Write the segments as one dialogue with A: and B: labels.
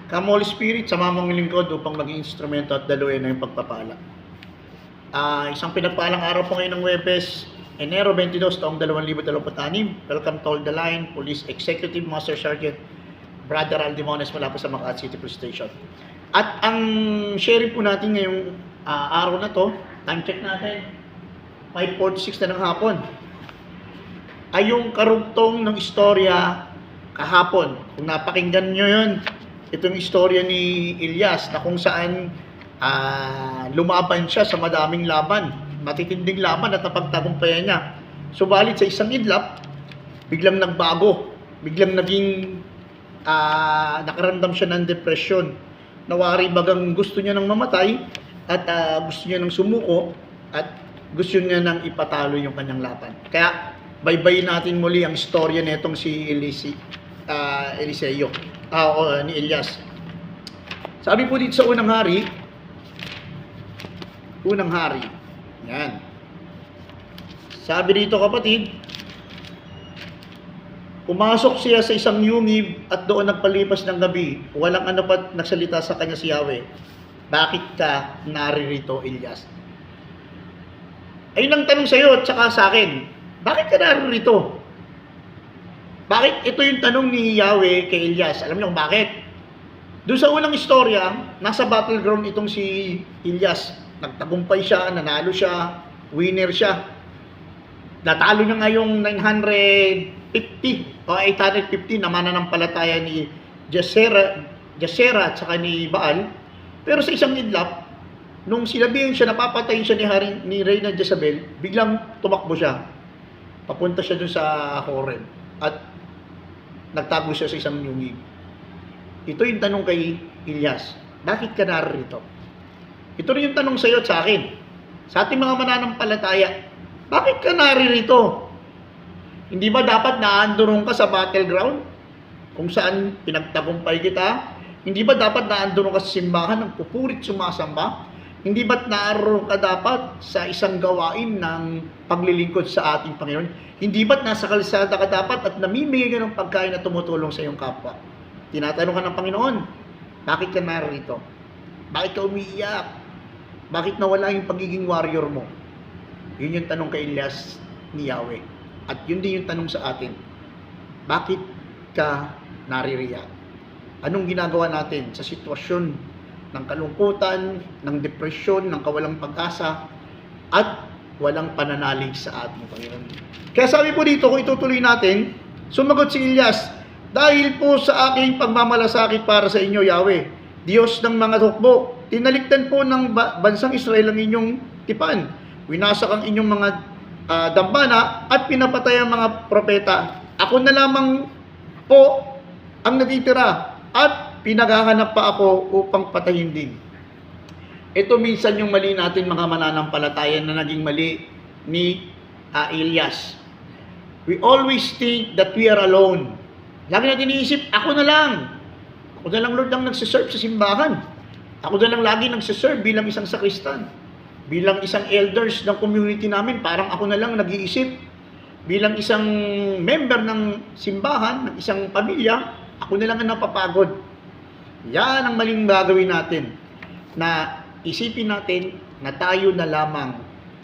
A: Come Holy Spirit, sama mong lingkod upang maging instrumento at daluyan ng pagpapala. Isang pinagpalang araw po ngayon ng Webes, Enero 22, taong 2026. Welcome to All the Line, Police Executive Master Sergeant Brother Aldimones mula po sa Makati City Police Station. At ang sharing po natin ngayong araw na to, time check natin, 5:46 na ng hapon, ay yung karugtong ng istorya kahapon. Kung napakinggan nyo yun, itong istorya ni Elias na kung saan lumaban siya sa madaming laban, matitinding laban at napagtagumpayan niya. Subalit sa isang idlap, biglang nagbago, biglang naging nakaramdam siya ng depression. Nawari bagang gusto niya nang mamatay at gusto niya nang sumuko at gusto niya nang ipatalo yung kanyang laban. Kaya baybayin natin muli ang istorya nitong si Eliseo ni Elias. Sabi po dito sa unang hari, yan. Sabi dito kapatid, pumasok siya sa isang yungib at doon nagpalipas ng gabi. Walang ano pat nagsalita sa kanya si Yahweh. Bakit ka naririto, Elias? Ayun ang tanong sa iyo at saka sa akin. Bakit ka naririto? Bakit? Ito yung tanong ni Yahweh kay Elias. Alam niyo kung bakit? Doon sa unang istorya, nasa battleground itong si Elias. Nagtagumpay siya, nanalo siya, winner siya. Natalo niya nga yung 950 o 850 na mananampalataya ni Jasera at saka ni Baal. Pero sa isang idlap, nung sinabihan siya, napapatayin siya ni Reyna Jezabel, biglang tumakbo siya. Papunta siya dun sa Horeb at nagtago siya sa isang yungib. Ito yung tanong kay Elias, bakit ka narito? Ito rin yung tanong sa iyo at sa akin. Sa ating mga mananampalataya, bakit ka naririto? Hindi ba dapat naandurong ka sa battleground kung saan pinagtagumpay kita? Hindi ba dapat naandurong ka sa simbahan ng pupurit sumasamba? Hindi ba't naroon ka dapat sa isang gawain ng paglilingkod sa ating Panginoon? Hindi ba't nasa kalsada ka dapat at namimigay ka ng pagkain na tumutulong sa iyong kapwa? Tinatanong ka ng Panginoon, bakit ka narito? Bakit ka umiiyak? Bakit nawala yung pagiging warrior mo? Yun yung tanong kay Elias ni Yahweh. At yun din yung tanong sa atin. Bakit ka naririyan? Anong ginagawa natin sa sitwasyon ng kalungkutan, ng depresyon, ng kawalang pag-asa, at walang pananalig sa ating Panginoon? Kaya sabi po dito, kung itutuloy natin, sumagot si Elias, dahil po sa aking pagmamalasakit para sa inyo, Yahweh, Diyos ng mga hukbo, tinalikdan po ng bansang Israel ang inyong tipan. Winasak ang inyong mga dambana at pinapatay ang mga propeta. Ako na lamang po ang natitira at pinaghahanap pa ako upang patayin din. Ito minsan yung mali natin mga mananampalataya na naging mali ni Elias. We always think that we are alone. Lagi natin iniisip, ako na lang. Ako na lang, Lord, ang nagsiserve sa simbahan. Ako na lang lagi nagsiserve bilang isang sakristan. Bilang isang elders ng community namin, parang ako na lang nag-iisip. Bilang isang member ng simbahan, ng isang pamilya, ako na lang ang napapagod. Yan ang maling gagawin natin. Na isipin natin na tayo na lamang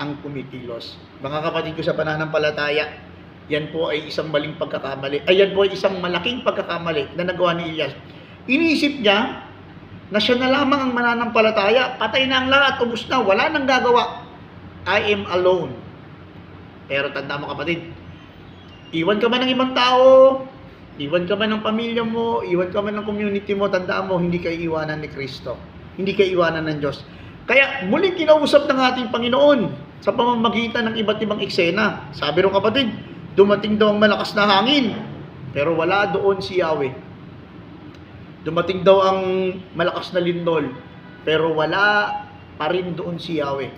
A: ang kumikilos. Mga kapatid ko sa pananampalataya, yan po ay isang maling pagkakamali. Yan po ay isang malaking pagkakamali na nagawa ni Elias. Iniisip niya na siya na lamang ang mananampalataya. Patay na ang lahat, ubos na, wala nang gagawa. I am alone. Pero tanda mo kapatid, iwan ka man ng ibang tao, iwan ka man ng pamilya mo, iwan ka man ng community mo, tandaan mo, hindi ka iwanan ni Kristo. Hindi ka iwanan ng Diyos. Kaya muling kinausap ng ating Panginoon sa pamamagitan ng iba't ibang eksena. Sabi rin kapatid, dumating daw ang malakas na hangin, pero wala doon si Yahweh. Dumating daw ang malakas na lindol, pero wala pa rin doon si Yahweh.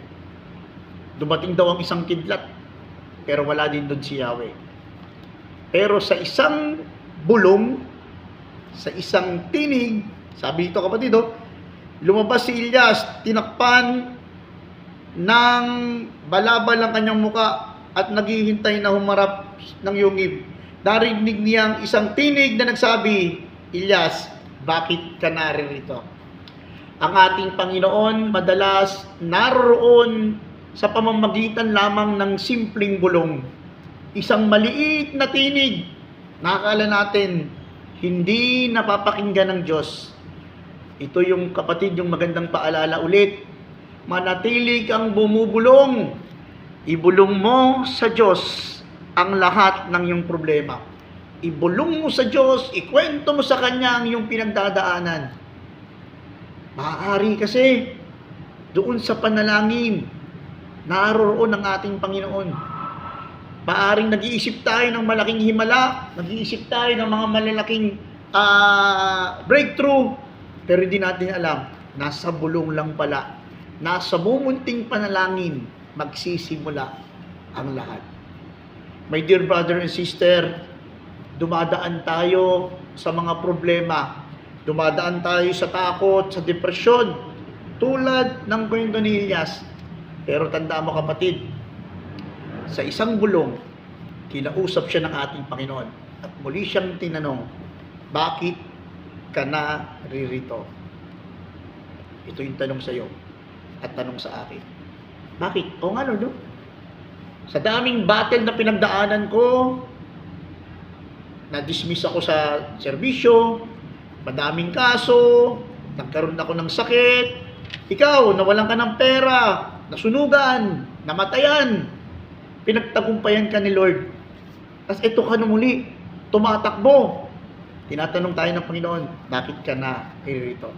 A: Dumating daw ang isang kidlat, pero wala din doon si Yahweh. Pero sa isang bulong, sa isang tinig, sabi ito kapatid, lumabas si Elias, tinakpan ng balabal ang kanyang muka at naghihintay na humarap ng yungib. Narinig niya ang isang tinig na nagsabi, Elias, bakit ka naririto? Ang ating Panginoon madalas naroon sa pamamagitan lamang ng simpleng bulong. Isang maliit na tinig na akala natin hindi napapakinggan ng Diyos. Ito yung kapatid, yung magandang paalala ulit. Manatili kang bumubulong. Ibulong mo sa Diyos ang lahat ng iyong problema. Ibulong mo sa Diyos, ikwento mo sa Kanya ang iyong pinagdadaanan. Maaari kasi doon sa panalangin, naroon ang ating Panginoon. Maaring nag-iisip tayo ng malaking himala, nag-iisip tayo ng mga malalaking breakthrough, pero hindi natin alam, nasa bulong lang pala, nasa mumunting panalangin, magsisimula ang lahat. My dear brother and sister, dumadaan tayo sa mga problema, dumadaan tayo sa takot, sa depresyon, tulad ng kwento ni Elias. Pero tandaan mo kapatid, sa isang bulong, kinausap siya ng ating Panginoon at muli siyang tinanong, bakit ka naririto? Ito yung tanong sa iyo at tanong sa akin. Bakit? O nga no? Sa daming battle na pinagdaanan ko, na-dismiss ako sa serbisyo, madaming kaso, nagkaroon ako ng sakit, ikaw, nawalan ka ng pera, nasunugan, namatayan, pinagtagumpayan ka ni Lord. Tapos ito ka na muli, tumatakbo. Tinatanong tayo ng Panginoon, bakit ka na irito?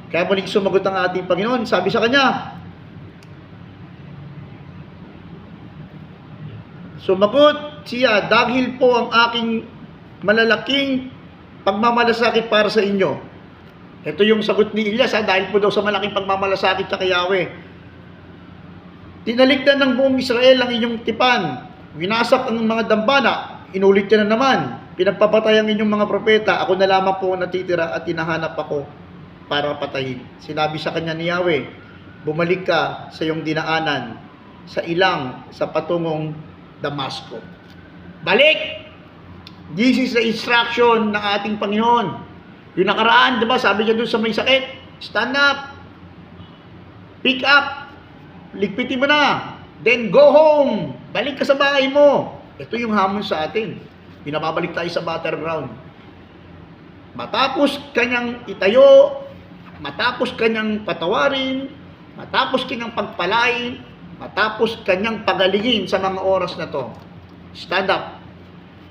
A: Kaya muling sumagot ang ating Panginoon, sabi sa kanya, sumagot siya, dahil po ang aking malalaking pagmamalasakit para sa inyo. Ito yung sagot ni Elias, dahil po daw sa malaking pagmamalasakit sa kay Yahweh. Tinaligdan ng buong Israel ang inyong tipan, winasak ang mga dambana, inulit niya na naman, pinagpapatay ang inyong mga propeta, ako na lamang po natitira at hinahanap ako para patayin. Sinabi sa kanya ni Yahweh, bumalik ka sa iyong dinaanan, sa ilang, sa patungong Damasco. Balik! This is the instruction ng ating Panginoon. Yung nakaraan, diba, sabi niya doon sa may sakit, stand up, pick up, ligpitin mo na, then go home, balik ka sa bahay mo. Ito yung hamon sa atin. Pinababalik tayo sa battleground. Matapos kanyang itayo, matapos kanyang patawarin, matapos kanyang pagpalain, matapos kanyang pagalingin sa mga oras na to, stand up,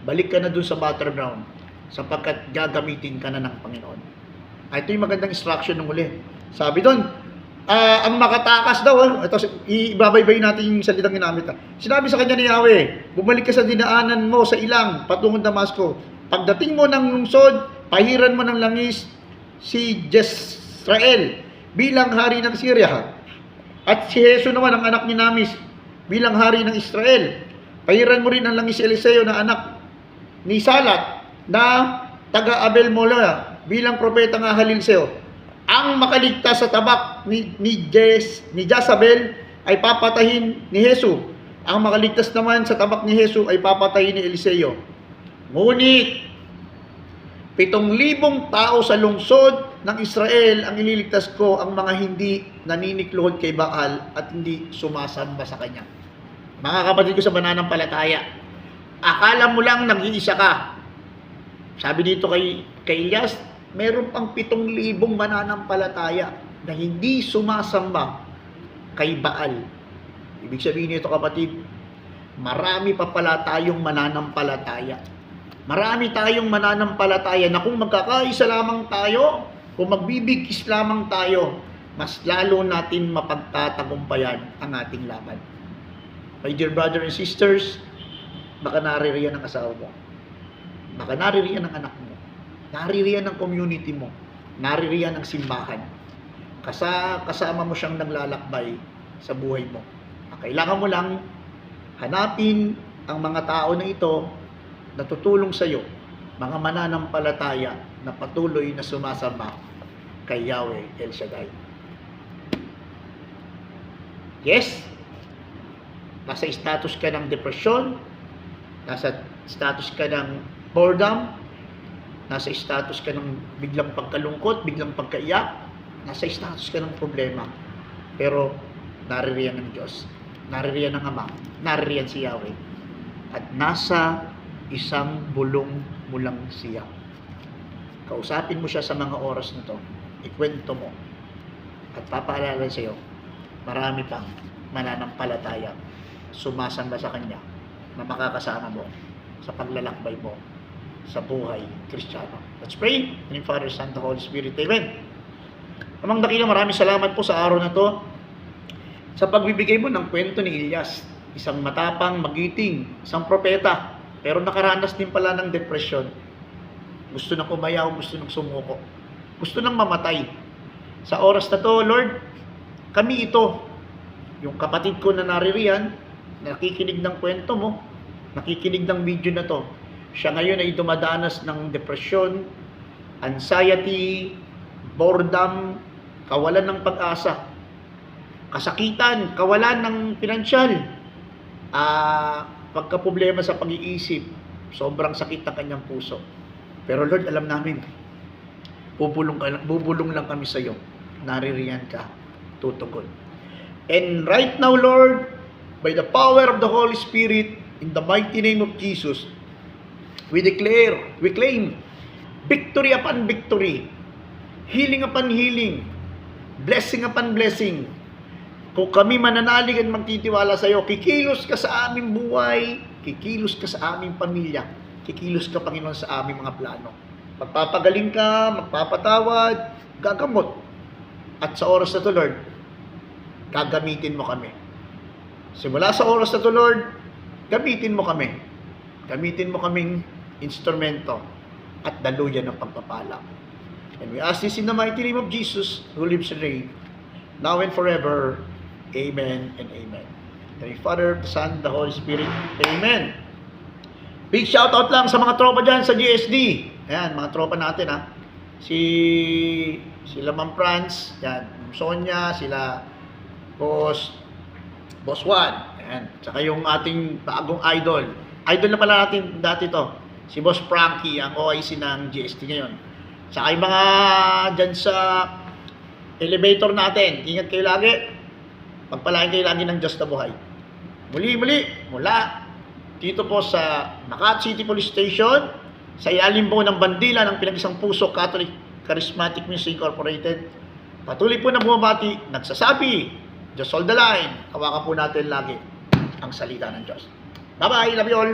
A: balik ka na dun sa battleground, sapagkat gagamitin ka na ng Panginoon. Ito yung magandang instruction ng uli. Sabi doon, ang makatakas daw, ito, ibabaybay natin yung salitang ginamit. Sinabi sa kanya ni Yahweh, bumalik ka sa dinaanan mo sa ilang, patungong Damasco. Pagdating mo ng lungsod, pahiran mo ng langis si Jezreel bilang hari ng Syria. At si Jesu naman, ang anak ni Namis, bilang hari ng Israel. Pahiran mo rin ang langis si Eliseo na anak ni Salat na taga Abel Mola bilang propeta ng Halilseo. Ang makaligtas sa tabak ni Jezabel ay papatahin ni Jesu. Ang makaligtas naman sa tabak ni Jesu ay papatahin ni Eliseo. Ngunit 7,000 tao sa lungsod ng Israel ang ililigtas ko, ang mga hindi naninikluhod kay Baal at hindi sumasamba sa kanya. Mga kapatid ko sa mananampalataya, akala mo lang nag-iisa ka. Sabi dito kay Elias, meron pang 7,000 mananampalataya na hindi sumasamba kay Baal. Ibig sabihin nito kapatid, marami pa pala tayong mananampalataya. Marami tayong mananampalataya na kung magkakaisa lamang tayo, kung magbibigkis lamang tayo, mas lalo natin mapagtatagumpayan ang ating laban. My dear brother and sisters, baka naririyan ang asawa mo. Baka naririyan ang anak mo. Naririyan ang community mo. Naririyan ang simbahan. Kasama mo siyang naglalakbay sa buhay mo. Kailangan mo lang hanapin ang mga tao na ito na tutulong sa iyo, mga mananampalataya na patuloy na sumasamba kay Yahweh El Shaddai. Yes, nasa status ka ng depresyon, nasa status ka ng boredom, nasa status ka ng biglang pagkalungkot, biglang pagkaiyak, nasa status ka ng problema. Pero naririyan ng Diyos, naririyan ng Ama, naririyan si Yahweh. At nasa isang bulong mo lang siya. Kausapin mo siya sa mga oras na to, ikwento mo, at papaalala sa iyo, marami pang mananampalataya, sumasamba sa Kanya, na makakasama mo sa paglalakbay mo sa buhay Kristiyano. Let's pray. In the Father, Son, the Holy Spirit. Amen. Amang dakila, maraming salamat po sa araw na to, sa pagbibigay mo ng kwento ni Elias, isang matapang, magiting, isang propeta, pero nakaranas din pala ng depresyon. Gusto nang umayaw, gusto nang sumuko, gusto nang mamatay. Sa oras na to, Lord, kami ito, yung kapatid ko na naririyan, nakikinig ng kwento mo, nakikinig ng video na to, siya ngayon ay dumadanas ng depresyon, anxiety, boredom, kawalan ng pag-asa, kasakitan, kawalan ng pinansyal, pagkaproblema sa pag-iisip, sobrang sakit ng kanyang puso. Pero Lord, alam namin, bubulong lang kami sa iyo. Naririyan ka, tutugon. And right now, Lord, by the power of the Holy Spirit, in the mighty name of Jesus, we declare, we claim, victory upon victory, healing upon healing, blessing upon blessing. Kung kami mananalig at magtitiwala sa iyo, kikilos ka sa aming buhay, kikilos ka sa aming pamilya, kikilos ka, Panginoon, sa aming mga plano. Magpapagaling ka, magpapatawad, gagamot. At sa oras na to, Lord, gagamitin mo kami. Simula sa oras na to, Lord, gamitin mo kami. Gamitin mo kaming instrumento at daluyan ng pagpapala. And we ask this in the mighty name of Jesus, who lives and reigns, now and forever. Amen and amen. The Father, the Son, the Holy Spirit. Amen. Big shoutout lang sa mga tropa dyan sa GSD. Ayan, mga tropa natin ha. Sila Ma'am Franz, yan, Sonia, sila Boss Juan. Ayan, tsaka yung ating bagong idol. Idol na pala natin dati to. Si Boss Frankie, ang OIC ng GSD ngayon. Tsaka yung mga dyan sa elevator natin. Ingat kayo lagi. Pagpalain kayo lagi ng Diyos na buhay. Muli, mula dito po sa Makati City Police Station, sa ilalim po ng bandila ng Pinag-isang Puso Catholic Charismatic Ministry Incorporated, patuloy po na bumabati, nagsasabi, Diyos hold the line, hawakan po natin lagi ang salita ng Diyos. Bye-bye, love you all.